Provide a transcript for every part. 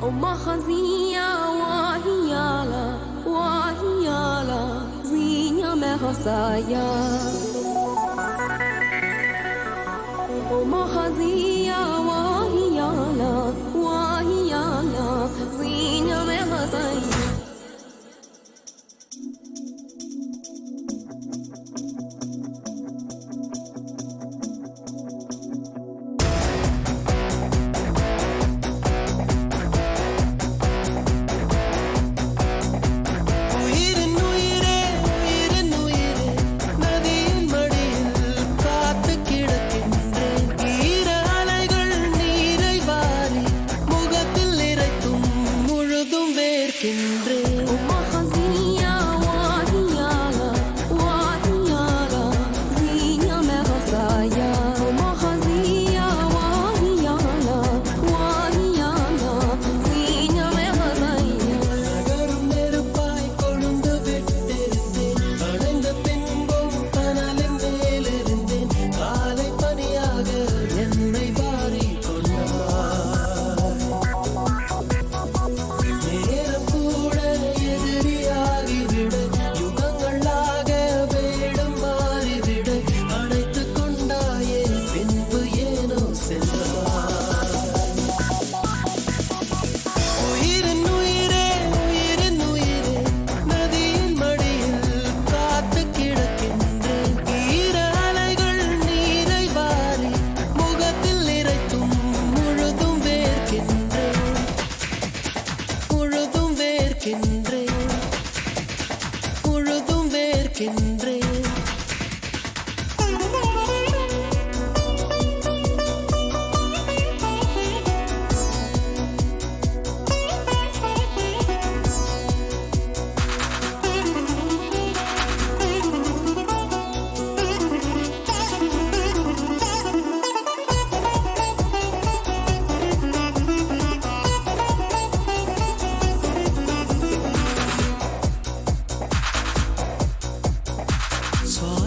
خزية وهيالا وهيالا زينيا مهسايا خزية وهيالا وهيالا زينيا مهسايا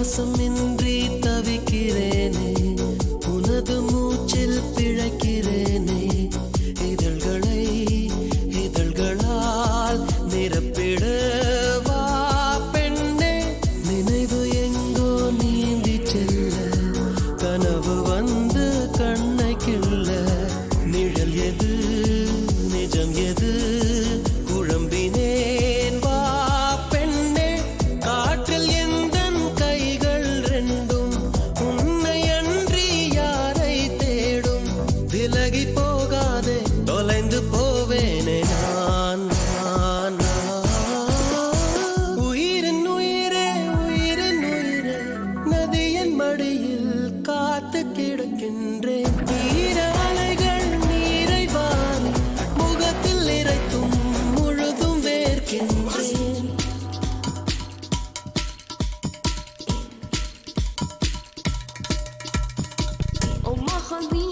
சுவாசமின்றி தவிக்கிறேனே உனது மூச்சில் பிழைக்கிறேனே இதழ்களால் நிரப்பிடவா பெண்ணே நினைவு எங்கோ நீந்தி செல்ல கனவு வந்து கண்ணை கிள்ள நிழல் எது நிஜம் எது குழம்பினேன் வா பெண்ணே காற்றில் விலகி போகாதே தொலைந்து போவேனே நான் உயிரின் உயிரே உயிரின் உயிரே நதியின் மடியில் காத்து கிடக்கின்றேன் ஈர அலைகள் நீரை வாரி முகத்தில் இறைத்தும் முழுதும் வேர்க்கின்றேன் خزية